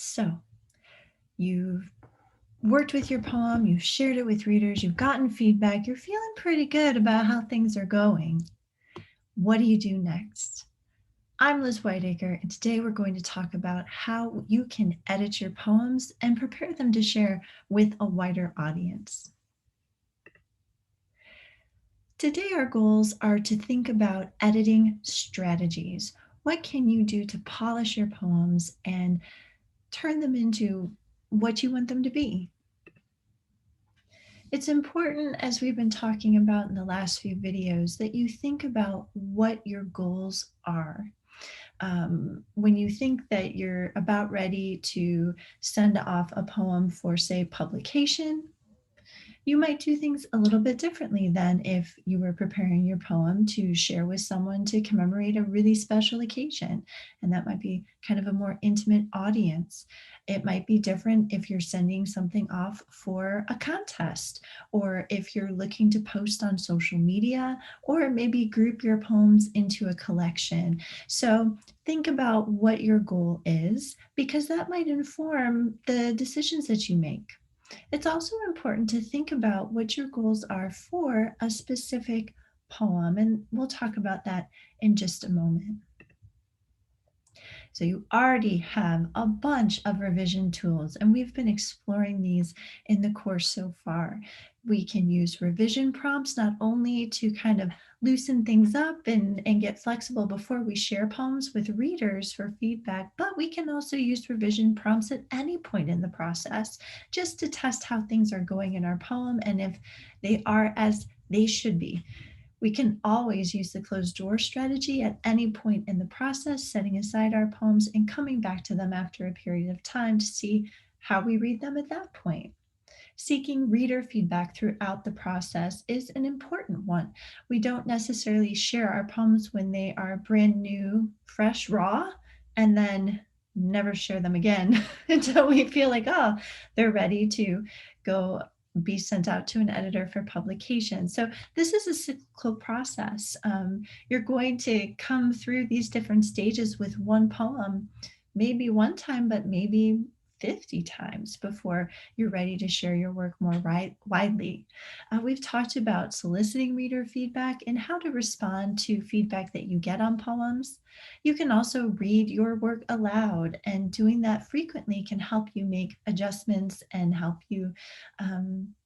So you've worked with your poem, you've shared it with readers, you've gotten feedback, you're feeling pretty good about how things are going. What do you do next? I'm Liz Whiteacre, and today we're going to talk about how you can edit your poems and prepare them to share with a wider audience. Today, our goals are to think about editing strategies. What can you do to polish your poems and turn them into what you want them to be? It's important, as we've been talking about in the last few videos, that you think about what your goals are. When you think that you're about ready to send off a poem for, say, publication, you might do things a little bit differently than if you were preparing your poem to share with someone to commemorate a really special occasion. And that might be kind of a more intimate audience. It might be different if you're sending something off for a contest, or if you're looking to post on social media, or maybe group your poems into a collection. So think about what your goal is, because that might inform the decisions that you make. It's also important to think about what your goals are for a specific poem, and we'll talk about that in just a moment. So you already have a bunch of revision tools, and we've been exploring these in the course so far. We can use revision prompts not only to kind of loosen things up and get flexible before we share poems with readers for feedback, but we can also use revision prompts at any point in the process just to test how things are going in our poem and if they are as they should be. We can always use the closed door strategy at any point in the process, setting aside our poems and coming back to them after a period of time to see how we read them at that point. Seeking reader feedback throughout the process is an important one. We don't necessarily share our poems when they are brand new, fresh, raw, and then never share them again until we feel like, oh, they're ready to go be sent out to an editor for publication. So this is a cyclical process. You're going to come through these different stages with one poem, maybe one time, but maybe 50 times before you're ready to share your work more widely. We've talked about soliciting reader feedback and how to respond to feedback that you get on poems. You can also read your work aloud, and doing that frequently can help you make adjustments and help you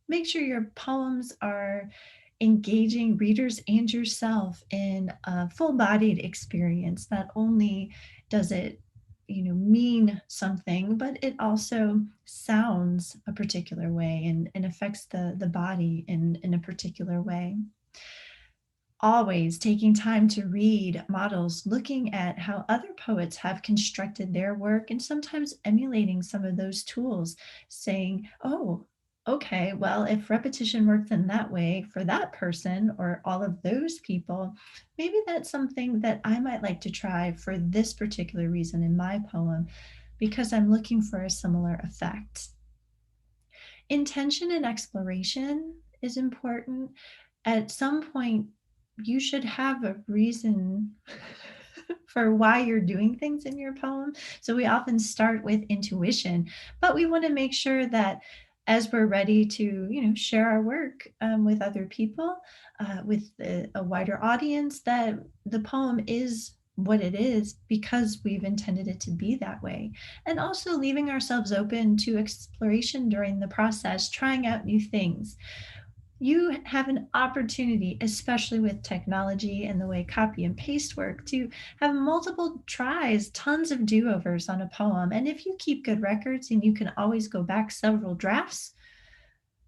make sure your poems are engaging readers and yourself in a full-bodied experience. Not only does it mean something, but it also sounds a particular way and affects the body in a particular way. Always taking time to read models, looking at how other poets have constructed their work, and sometimes emulating some of those tools, saying, oh, okay, well, if repetition worked in that way for that person or all of those people, maybe that's something that I might like to try for this particular reason in my poem because I'm looking for a similar effect. Intention and exploration is important. At some point, you should have a reason for why you're doing things in your poem. So we often start with intuition, but we want to make sure that as we're ready to, share our work with other people, with a wider audience, that the poem is what it is because we've intended it to be that way. And also leaving ourselves open to exploration during the process, trying out new things. You have an opportunity, especially with technology and the way copy and paste work, to have multiple tries, tons of do-overs on a poem. And if you keep good records and you can always go back several drafts,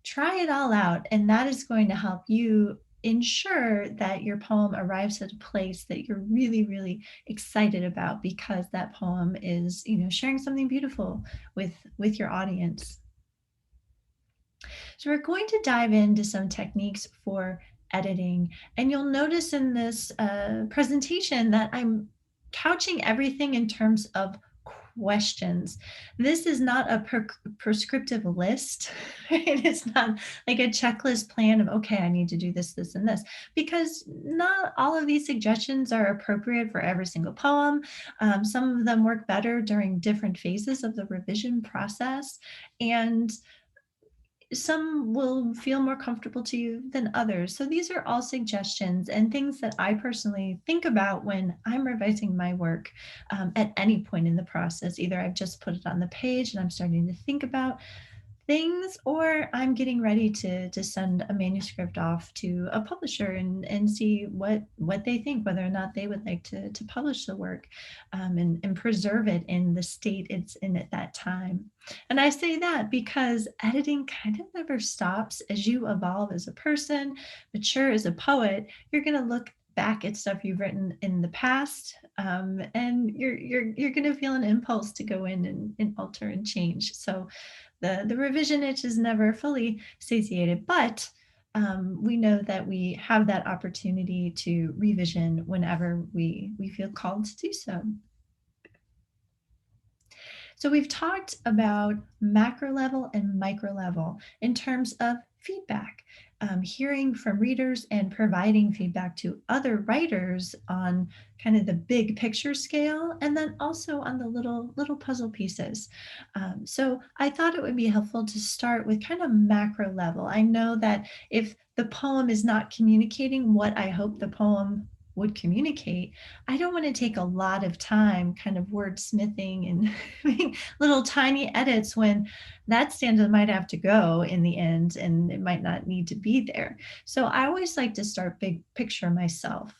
try it all out. And that is going to help you ensure that your poem arrives at a place that you're really, really excited about because that poem is, sharing something beautiful with your audience. So we're going to dive into some techniques for editing. And you'll notice in this presentation that I'm couching everything in terms of questions. This is not a prescriptive list, right? It's not like a checklist plan of, okay, I need to do this, this, and this, because not all of these suggestions are appropriate for every single poem. Some of them work better during different phases of the revision process. And some will feel more comfortable to you than others. So these are all suggestions and things that I personally think about when I'm revising my work at any point in the process. Either I've just put it on the page and I'm starting to think about things, or I'm getting ready to send a manuscript off to a publisher and see what they think, whether or not they would like to publish the work, and preserve it in the state it's in at that time. And I say that because editing kind of never stops. As you evolve as a person, mature as a poet, you're going to look back at stuff you've written in the past, and you're going to feel an impulse to go in and alter and change. So the revision itch is never fully satiated, but we know that we have that opportunity to revision whenever we feel called to do so. So we've talked about macro level and micro level in terms of feedback, hearing from readers and providing feedback to other writers on kind of the big picture scale, and then also on the little puzzle pieces. So I thought it would be helpful to start with kind of macro level. I know that if the poem is not communicating what I hope the poem would communicate, I don't want to take a lot of time kind of wordsmithing and making little tiny edits when that stanza might have to go in the end and it might not need to be there. So I always like to start big picture myself.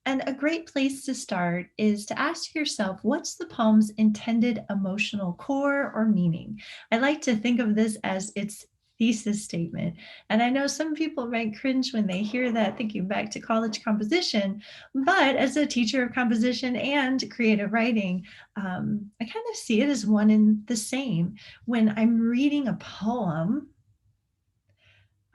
And a great place to start is to ask yourself, what's the poem's intended emotional core or meaning? I like to think of this as its thesis statement. And I know some people might cringe when they hear that, thinking back to college composition. But as a teacher of composition and creative writing, I kind of see it as one and the same. When I'm reading a poem,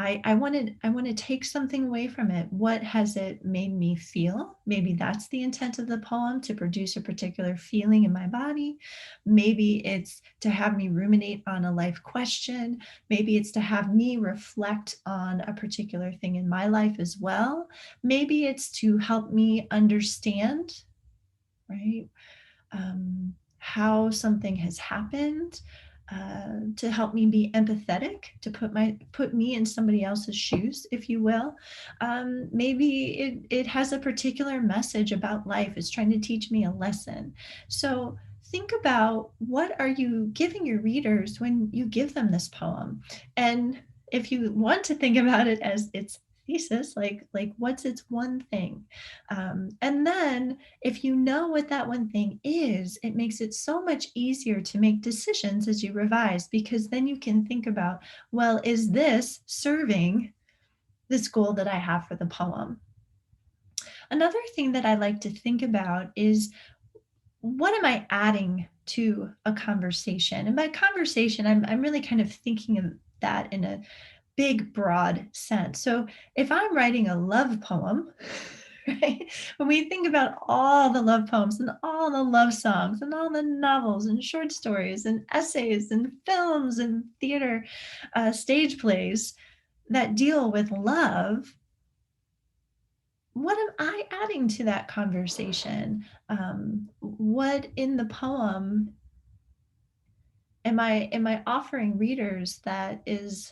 I want to take something away from it. What has it made me feel? Maybe that's the intent of the poem, to produce a particular feeling in my body. Maybe it's to have me ruminate on a life question. Maybe it's to have me reflect on a particular thing in my life as well. Maybe it's to help me understand, right? How something has happened, to help me be empathetic, to put me in somebody else's shoes, if you will. Maybe it has a particular message about life. It's trying to teach me a lesson. So think about, what are you giving your readers when you give them this poem? And if you want to think about it as its thesis, like what's its one thing? And then if you know what that one thing is, it makes it so much easier to make decisions as you revise, because then you can think about, well, is this serving this goal that I have for the poem? Another thing that I like to think about is, what am I adding to a conversation? And by conversation, I'm really kind of thinking of that in a big, broad sense. So if I'm writing a love poem, right, when we think about all the love poems and all the love songs and all the novels and short stories and essays and films and theater, stage plays that deal with love, what am I adding to that conversation? What in the poem am I offering readers that is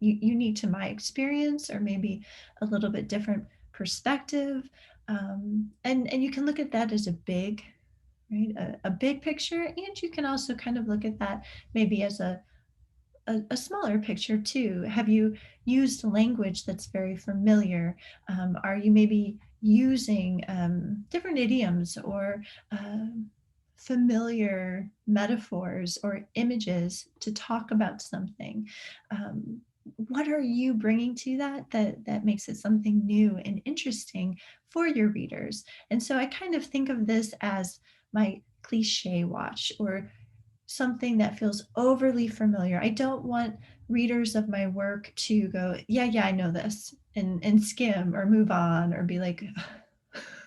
unique to my experience, or maybe a little bit different perspective? And you can look at that as a big, right, a big picture, and you can also kind of look at that maybe as a smaller picture too. Have you used language that's very familiar? Are you maybe using different idioms or familiar metaphors or images to talk about something? What are you bringing to that makes it something new and interesting for your readers? And so I kind of think of this as my cliche watch, or something that feels overly familiar. I don't want readers of my work to go, yeah, I know this, and skim or move on or be like,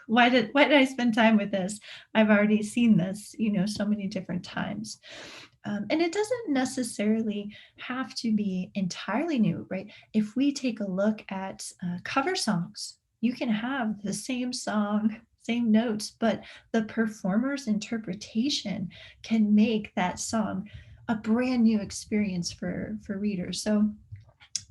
why did I spend time with this? I've already seen this, so many different times. And it doesn't necessarily have to be entirely new, right? If we take a look at cover songs, you can have the same song, same notes, but the performer's interpretation can make that song a brand new experience for readers. So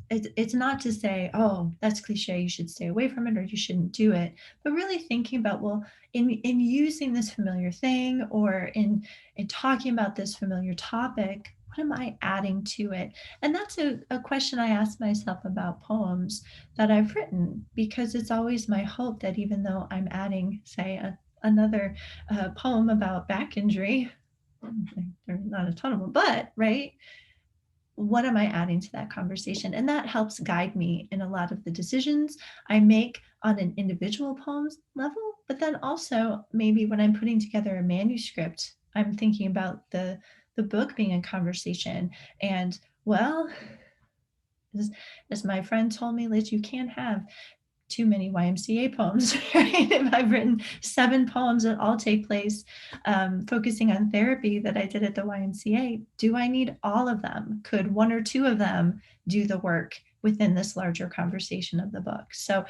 it's not to say, oh, that's cliche, you should stay away from it or you shouldn't do it, but really thinking about, well, in using this familiar thing or in talking about this familiar topic, what am I adding to it? And that's a question I ask myself about poems that I've written, because it's always my hope that even though I'm adding, say, another poem about back injury, there's not a ton of them, but right, what am I adding to that conversation? And that helps guide me in a lot of the decisions I make on an individual poems level. But then also, maybe when I'm putting together a manuscript, I'm thinking about the book being a conversation. And well, as my friend told me, Liz, you can't have too many YMCA poems, right? If I've written 7 poems that all take place focusing on therapy that I did at the YMCA, do I need all of them? Could 1 or 2 of them do the work within this larger conversation of the book? So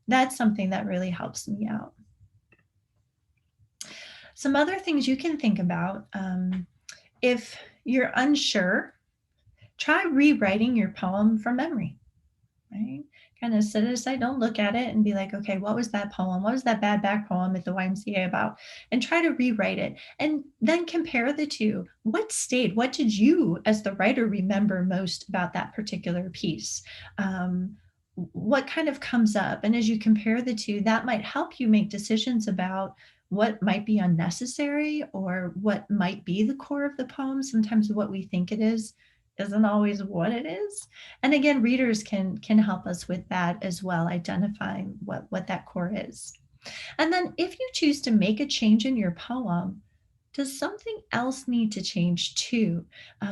that's something that really helps me out. Some other things you can think about, if you're unsure, try rewriting your poem from memory, right? Kind of set it aside. Don't look at it and be like, okay, what was that poem? What was that bad back poem at the YMCA about? And try to rewrite it. And then compare the two. What stayed? What did you, as the writer, remember most about that particular piece? What kind of comes up? And as you compare the two, that might help you make decisions about what might be unnecessary or what might be the core of the poem. Sometimes what we think it is isn't always what it is. And again, readers can help us with that as well, identifying what that core is. And then if you choose to make a change in your poem, does something else need to change too?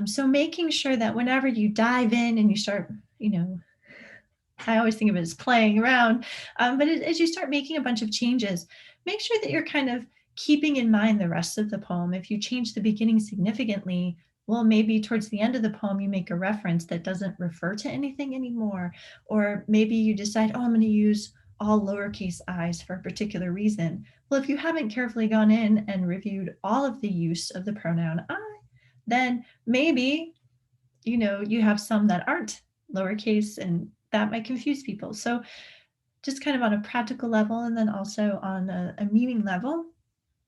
So making sure that whenever you dive in and you start, I always think of it as playing around, but as you start making a bunch of changes, make sure that you're kind of keeping in mind the rest of the poem. If you change the beginning significantly, well, maybe towards the end of the poem, you make a reference that doesn't refer to anything anymore. Or maybe you decide, oh, I'm going to use all lowercase i's for a particular reason. Well, if you haven't carefully gone in and reviewed all of the use of the pronoun I, then maybe, you have some that aren't lowercase, and that might confuse people. So just kind of on a practical level, and then also on a meaning level,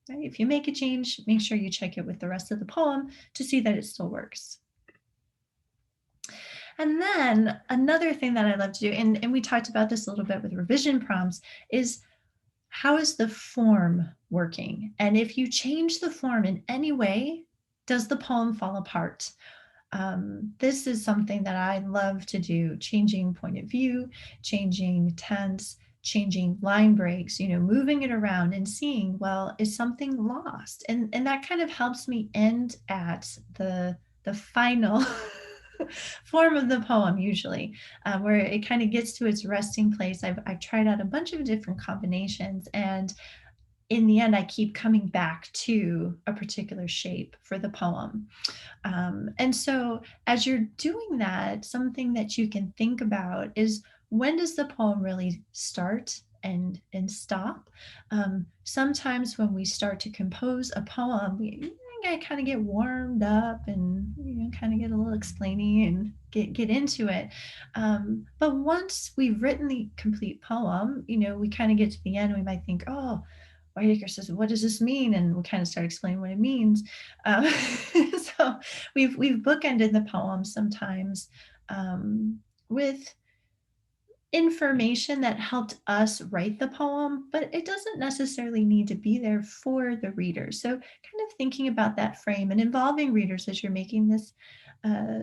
right? If you make a change, make sure you check it with the rest of the poem to see that it still works. And then another thing that I love to do, and we talked about this a little bit with revision prompts, is how is the form working? And if you change the form in any way, does the poem fall apart? This is something that I love to do, changing point of view, changing tense, changing line breaks, moving it around and seeing, well, is something lost? And that kind of helps me end at the final form of the poem, usually, where it kind of gets to its resting place. I've tried out a bunch of different combinations, and in the end, I keep coming back to a particular shape for the poem. And so, as you're doing that, something that you can think about is, when does the poem really start and stop? Sometimes when we start to compose a poem, we kind of get warmed up and kind of get a little explaining and get into it. But once we've written the complete poem, we kind of get to the end, we might think, oh, Whiteacre says, "What does this mean?" And we kind of start explaining what it means. Uh, so we've bookended the poem sometimes with information that helped us write the poem, but it doesn't necessarily need to be there for the reader. So kind of thinking about that frame and involving readers as you're making this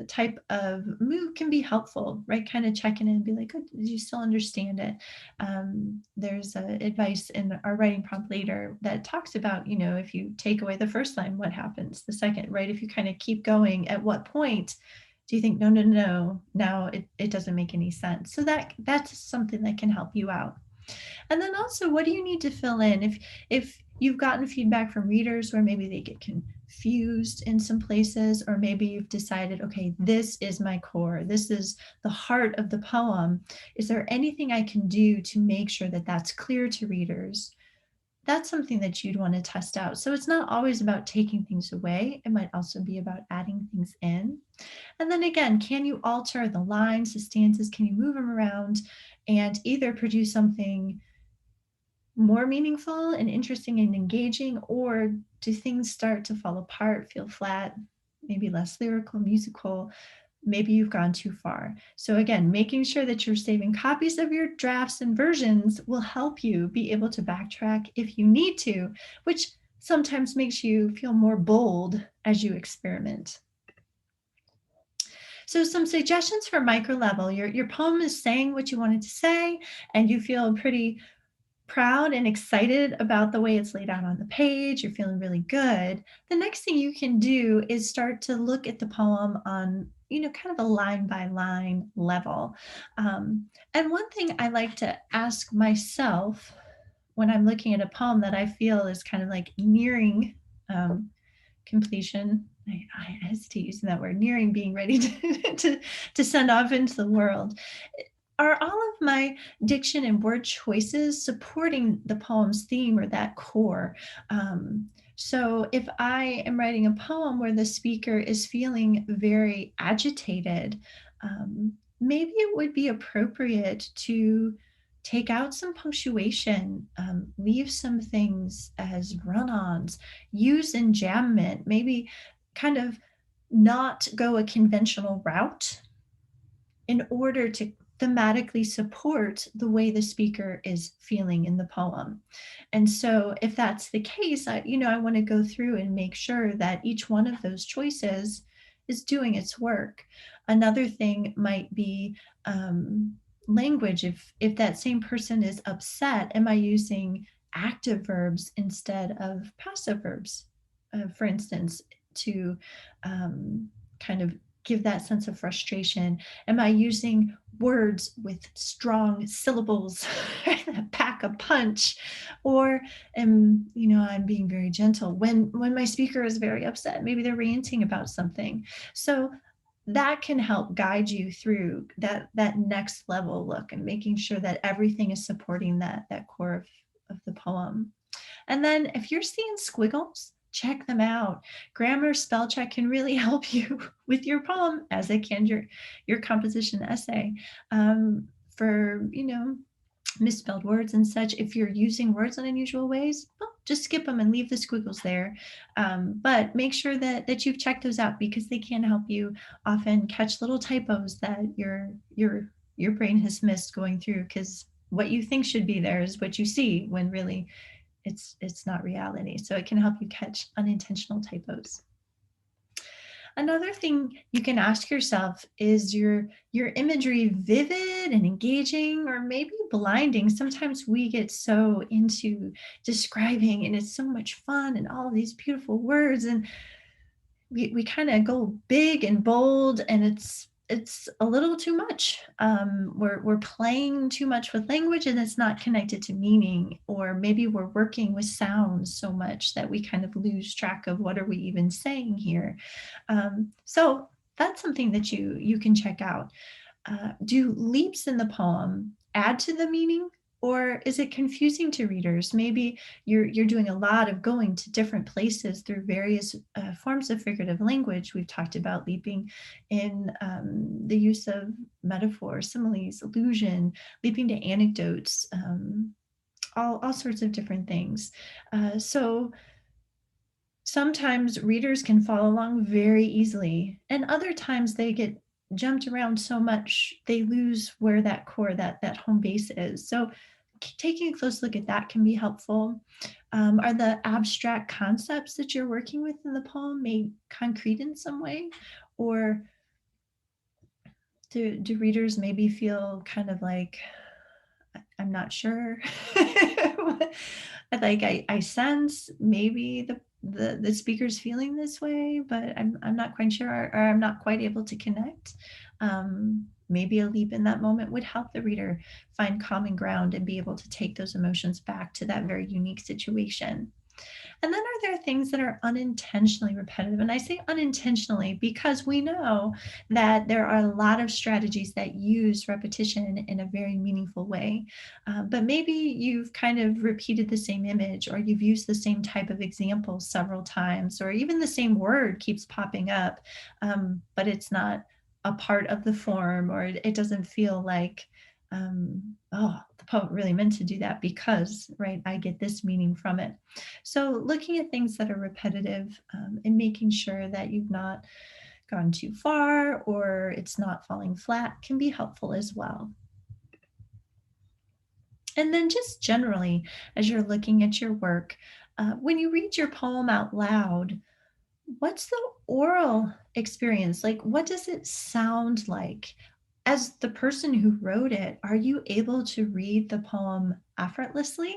type of move can be helpful, right? Kind of checking in and be like, oh, did you still understand it? There's advice in our writing prompt later that talks about, if you take away the first line, what happens the second, right? If you kind of keep going, at what point do you think, no, now it doesn't make any sense? So that's something that can help you out. And then also, what do you need to fill in? If you've gotten feedback from readers where maybe they get confused in some places, or maybe you've decided, okay, this is my core, this is the heart of the poem. Is there anything I can do to make sure that that's clear to readers? That's something that you'd want to test out. So it's not always about taking things away. It might also be about adding things in. And then again, can you alter the lines, the stanzas? Can you move them around and either produce something more meaningful and interesting and engaging, or do things start to fall apart, feel flat, maybe less lyrical, musical? Maybe you've gone too far. So again, making sure that you're saving copies of your drafts and versions will help you be able to backtrack if you need to, which sometimes makes you feel more bold as you experiment. So some suggestions for micro level. Your poem is saying what you wanted to say, and you feel pretty proud and excited about the way it's laid out on the page. You're feeling really good. The next thing you can do is start to look at the poem on, kind of a line by line level. And one thing I like to ask myself when I'm looking at a poem that I feel is kind of like nearing um, completion. I hesitate using that word, nearing being ready to send off into the world. Are all of my diction and word choices supporting the poem's theme or that core? So if I am writing a poem where the speaker is feeling very agitated, maybe it would be appropriate to take out some punctuation, leave some things as run-ons, use enjambment, maybe kind of not go a conventional route in order to thematically support the way the speaker is feeling in the poem. And so if that's the case, I want to go through and make sure that each one of those choices is doing its work. Another thing might be language. If that same person is upset, am I using active verbs instead of passive verbs? For instance, to kind of give that sense of frustration. Am I using words with strong syllables that pack a punch, or I'm being very gentle when my speaker is very upset? Maybe they're ranting about something. So that can help guide you through that next level look and making sure that everything is supporting that core of the poem. And then if you're seeing squiggles, check them out. Grammar spell check can really help you with your poem, as it can your composition essay. For misspelled words and such, if you're using words in unusual ways, well, just skip them and leave the squiggles there. But make sure that you've checked those out, because they can help you often catch little typos that your brain has missed going through, because what you think should be there is what you see when really it's not reality. So it can help you catch unintentional typos. Another thing you can ask yourself, is your imagery vivid and engaging, or maybe blinding? Sometimes we get so into describing and it's so much fun and all of these beautiful words, and we kind of go big and bold, and it's a little too much. We're playing too much with language and it's not connected to meaning, or maybe we're working with sounds so much that we kind of lose track of what are we even saying here. So that's something that you can check out. Do leaps in the poem add to the meaning, or is it confusing to readers? Maybe you're doing a lot of going to different places through various forms of figurative language. We've talked about leaping in the use of metaphor, similes, allusion, leaping to anecdotes, all sorts of different things. So sometimes readers can follow along very easily, and other times they get jumped around so much they lose where that core, that home base is. So taking a close look at that can be helpful. Are the abstract concepts that you're working with in the poem made concrete in some way, or do readers maybe feel kind of like, I'm not sure? Like I sense maybe the speaker's feeling this way, but I'm not quite sure, or I'm not quite able to connect. maybe a leap in that moment would help the reader find common ground and be able to take those emotions back to that very unique situation. And then are there things that are unintentionally repetitive? And I say unintentionally because we know that there are a lot of strategies that use repetition in a very meaningful way. But maybe you've kind of repeated the same image, or you've used the same type of example several times, or even the same word keeps popping up, but it's not a part of the form, or it doesn't feel like, oh, the poet really meant to do that because, right, I get this meaning from it. So, looking at things that are repetitive, and making sure that you've not gone too far or it's not falling flat can be helpful as well. And then, just generally, as you're looking at your work, when you read your poem out loud, what's the oral experience like? What does it sound like? As the person who wrote it, are you able to read the poem effortlessly?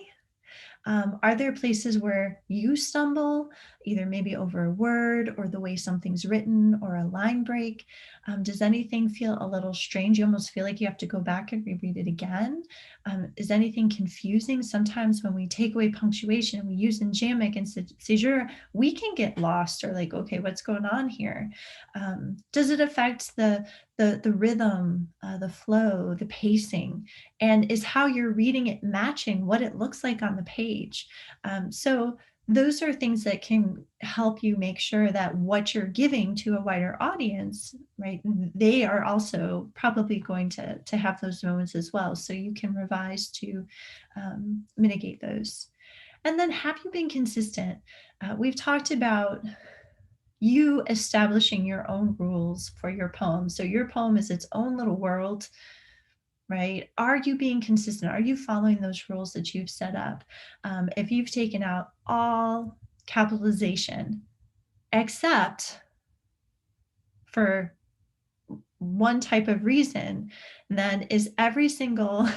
Are there places where you stumble, either maybe over a word or the way something's written or a line break? Does anything feel a little strange? You almost feel like you have to go back and reread it again. Is anything confusing? Sometimes when we take away punctuation, we use enjambment and caesura, we can get lost or like, okay, what's going on here? Does it affect the rhythm, the flow, the pacing? And is how you're reading it matching what it looks like on the page? So those are things that can help you make sure that what you're giving to a wider audience, right, they are also probably going to have those moments as well. So you can revise to mitigate those. And then have you been consistent? We've talked about you establishing your own rules for your poem. So your poem is its own little world, right? Are you being consistent? Are you following those rules that you've set up? If you've taken out all capitalization, except for one type of reason, then is every single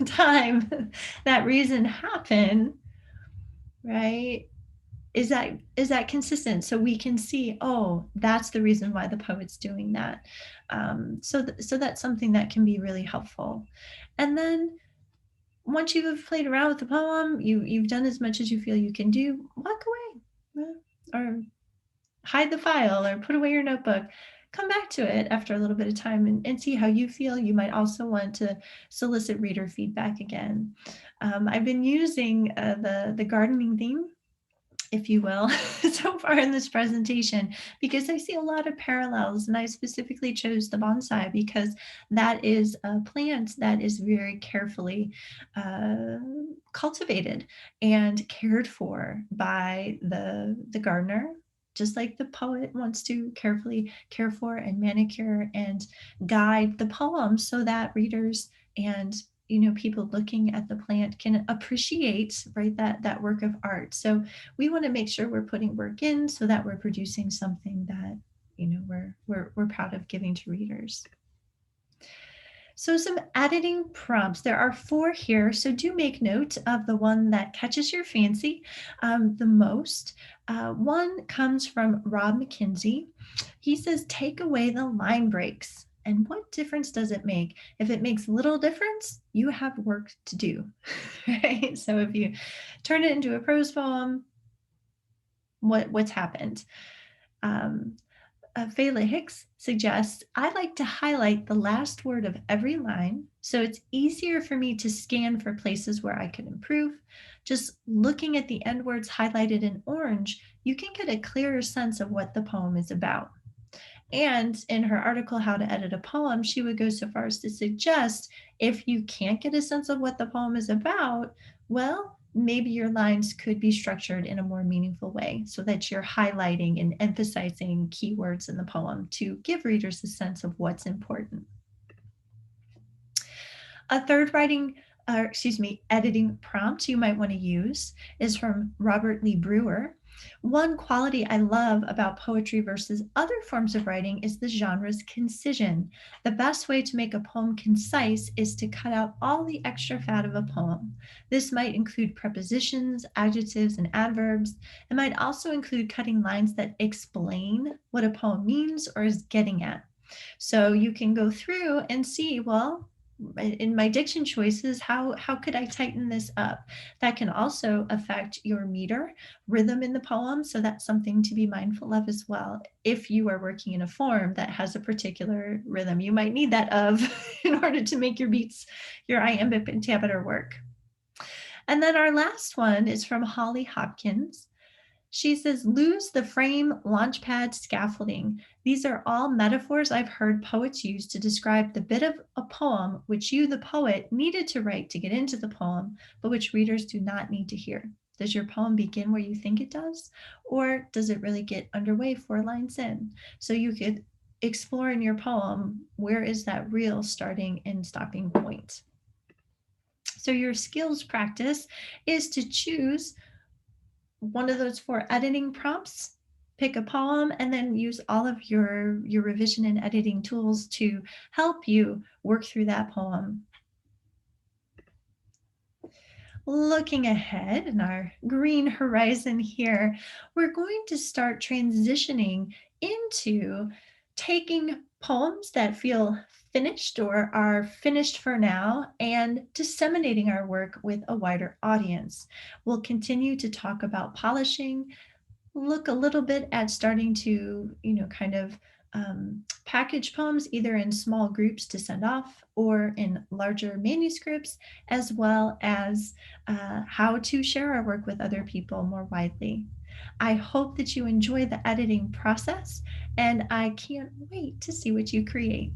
time that reason happen, right? Is that consistent? So we can see, oh, that's the reason why the poet's doing that. So that's something that can be really helpful. And then once you've played around with the poem, you've done as much as you feel you can do, walk away, or hide the file or put away your notebook. Come back to it after a little bit of time and see how you feel. You might also want to solicit reader feedback again. I've been using the gardening theme, if you will, so far in this presentation, because I see a lot of parallels. And I specifically chose the bonsai because that is a plant that is very carefully uh, cultivated and cared for by the gardener. Just like the poet wants to carefully care for and manicure and guide the poem so that readers and people looking at the plant can appreciate, right, that work of art. So we want to make sure we're putting work in so that we're producing something that we're proud of giving to readers. So some editing prompts. There are 4 here, so do make note of the one that catches your fancy the most. One comes from Rob McKenzie. He says, take away the line breaks. And what difference does it make? If it makes little difference, you have work to do, right? So if you turn it into a prose poem, what's happened? Um, Fela Hicks suggests I like to highlight the last word of every line so it's easier for me to scan for places where I can improve. Just looking at the end words highlighted in orange, you can get a clearer sense of what the poem is about. And in her article, How to Edit a Poem, she would go so far as to suggest if you can't get a sense of what the poem is about, well, maybe your lines could be structured in a more meaningful way so that you're highlighting and emphasizing keywords in the poem to give readers a sense of what's important. A third editing prompt you might want to use is from Robert Lee Brewer. One quality I love about poetry versus other forms of writing is the genre's concision. The best way to make a poem concise is to cut out all the extra fat of a poem. This might include prepositions, adjectives, and adverbs. It might also include cutting lines that explain what a poem means or is getting at. So you can go through and see, well, in my diction choices, how could I tighten this up? That can also affect your meter rhythm in the poem. So that's something to be mindful of as well. If you are working in a form that has a particular rhythm, you might need that of in order to make your beats, your iambic pentameter work. And then our last one is from Holly Hopkins. She says, lose the frame, launchpad, scaffolding. These are all metaphors I've heard poets use to describe the bit of a poem which you, the poet, needed to write to get into the poem, but which readers do not need to hear. Does your poem begin where you think it does? Or does it really get underway 4 lines in? So you could explore in your poem, where is that real starting and stopping point? So your skills practice is to choose one of those 4 editing prompts, pick a poem, and then use all of your revision and editing tools to help you work through that poem. Looking ahead in our green horizon here, we're going to start transitioning into taking poems that feel finished or are finished for now and disseminating our work with a wider audience. We'll continue to talk about polishing, look a little bit at starting to, kind of package poems either in small groups to send off or in larger manuscripts, as well as how to share our work with other people more widely. I hope that you enjoy the editing process, and I can't wait to see what you create.